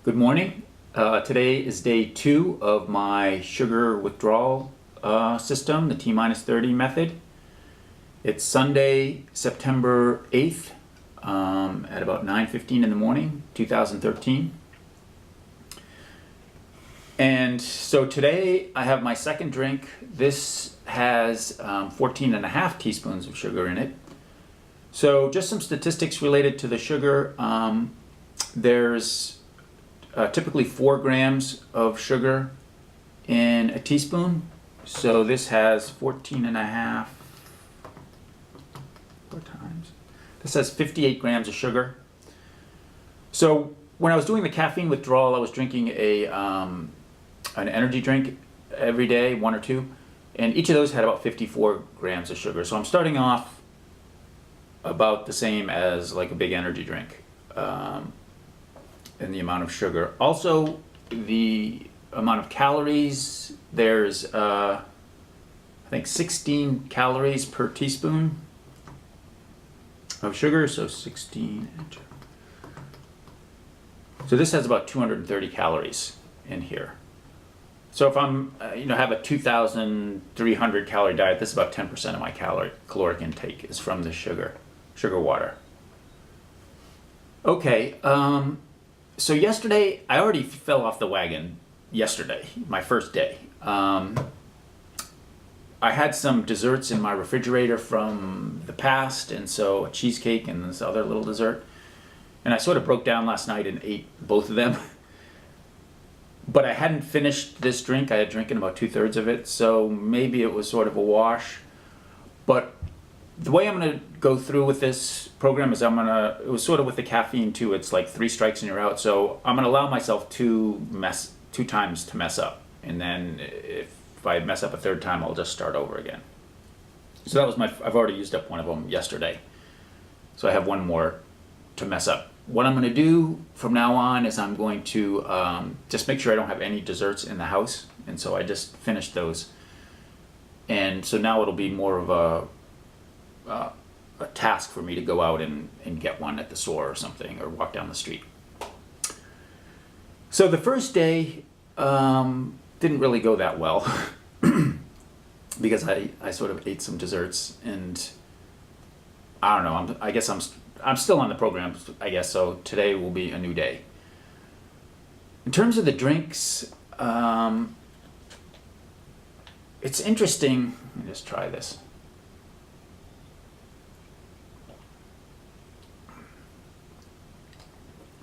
Good morning. Today is day 2 of my sugar withdrawal system, the T-30 method. It's Sunday, September 8th at about 9:15 in the morning, 2013. And so today I have my second drink. This has 14.5 teaspoons of sugar in it. So just some statistics related to the sugar. There's typically 4 grams of sugar in a teaspoon. So this has 14.5, 4 times. This has 58 grams of sugar. So when I was doing the caffeine withdrawal, I was drinking an energy drink every day, 1 or 2, and each of those had about 54 grams of sugar. So I'm starting off about the same as like a big energy drink. And the amount of sugar. Also, the amount of calories, there's I think 16 calories per teaspoon of sugar, so 16. So this has about 230 calories in here. So if I'm, have a 2,300 calorie diet, this is about 10% of my caloric intake is from the sugar water. Okay. So yesterday, I already fell off the wagon yesterday, my first day. I had some desserts in my refrigerator from the past, and so a cheesecake and this other little dessert. And I sort of broke down last night and ate both of them. But I hadn't finished this drink. I had drinking about 2/3 of it, so maybe it was sort of a wash. But the way I'm going to go through with this program is it was sort of with the caffeine too, it's like 3 strikes and you're out. So I'm going to allow myself 2 times to mess up. And then if I mess up a 3rd time, I'll just start over again. So that was I've already used up one of them yesterday. So I have one more to mess up. What I'm going to do from now on is I'm going to just make sure I don't have any desserts in the house. And so I just finished those. And so now it'll be more of a task for me to go out and get one at the store or something, or walk down the street. So the first day didn't really go that well because I sort of ate some desserts, and I don't know, I guess I'm still on the program, I guess, so today will be a new day. In terms of the drinks, it's interesting. Let me just try this.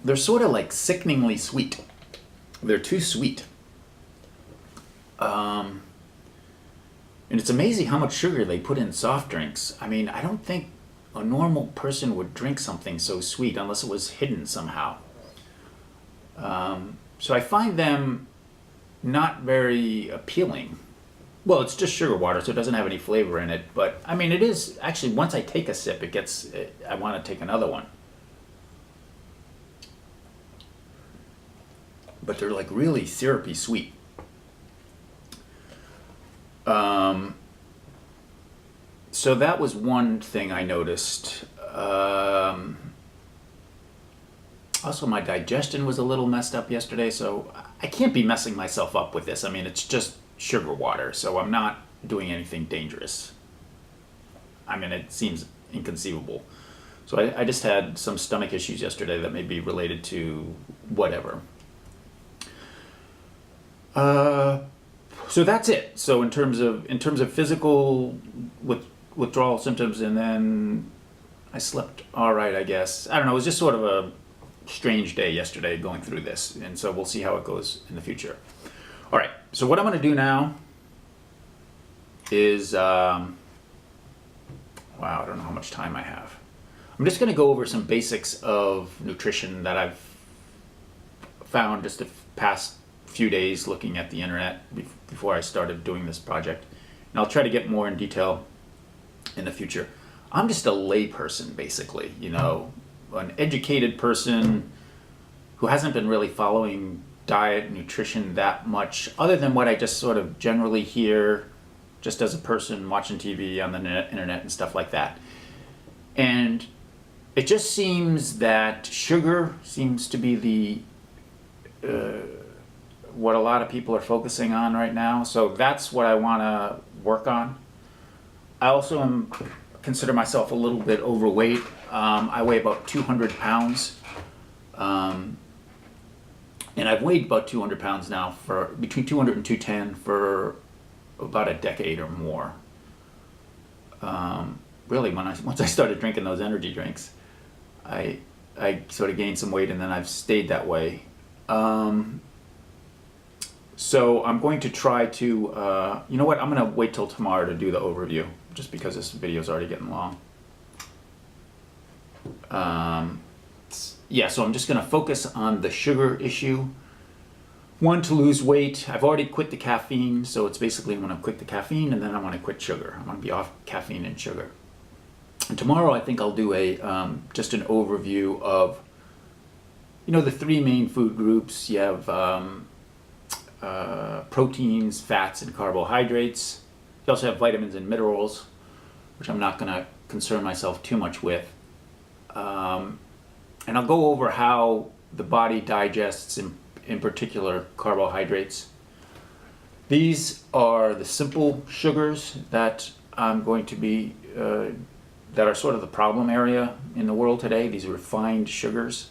They're sort of like sickeningly sweet. They're too sweet. And it's amazing how much sugar they put in soft drinks. I mean, I don't think a normal person would drink something so sweet unless it was hidden somehow. So I find them not very appealing. Well, it's just sugar water, so it doesn't have any flavor in it. But I mean, it is actually, once I take a sip, I want to take another one. But they're like really syrupy sweet. So that was one thing I noticed. Also, my digestion was a little messed up yesterday, so I can't be messing myself up with this. I mean, it's just sugar water, so I'm not doing anything dangerous. I mean, it seems inconceivable. So I just had some stomach issues yesterday that may be related to whatever. So that's it. So in terms of physical withdrawal symptoms, and then I slept all right, I guess. I don't know. It was just sort of a strange day yesterday going through this, and so we'll see how it goes in the future. All right. So what I'm going to do now is, wow, I don't know how much time I have. I'm just going to go over some basics of nutrition that I've found just the past few days looking at the internet before I started doing this project, and I'll try to get more in detail in the future. I'm just a lay person, basically, an educated person who hasn't been really following diet, nutrition that much, other than what I just sort of generally hear just as a person watching TV on the internet and stuff like that. And it just seems that sugar seems to be what a lot of people are focusing on right now. So that's what I want to work on. I also consider myself a little bit overweight. I weigh about 200 pounds. And I've weighed about 200 pounds now for between 200 and 210 for about a decade or more. Really, once I started drinking those energy drinks, I sort of gained some weight, and then I've stayed that way. So I'm going to try to, you know what, I'm going to wait till tomorrow to do the overview, just because this video is already getting long. Yeah, so I'm just going to focus on the sugar issue. One, to lose weight. I've already quit the caffeine, so it's basically I'm going to quit the caffeine, and then I want to quit sugar. I want to be off caffeine and sugar. And tomorrow I think I'll do a just an overview of, you know, the three main food groups. You have proteins, fats, and carbohydrates. You also have vitamins and minerals, which I'm not going to concern myself too much with. And I'll go over how the body digests, in particular, carbohydrates. These are the simple sugars that I'm going to be, that are sort of the problem area in the world today, these refined sugars,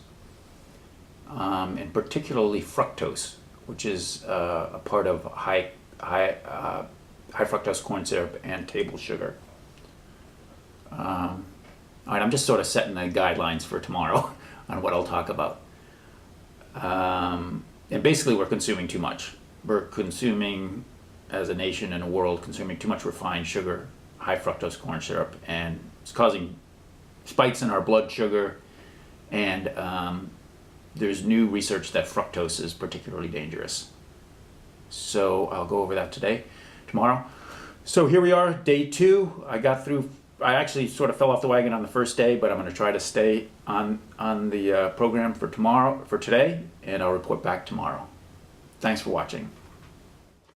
and particularly fructose, which is a part of high fructose corn syrup and table sugar. All right, I'm just sort of setting the guidelines for tomorrow on what I'll talk about. And basically we're consuming too much. We're consuming, as a nation and a world, consuming too much refined sugar, high fructose corn syrup, and it's causing spikes in our blood sugar. And there's new research that fructose is particularly dangerous. So I'll go over that tomorrow. So here we are, day 2. I actually sort of fell off the wagon on the first day, but I'm going to try to stay on the program for today, and I'll report back tomorrow. Thanks for watching.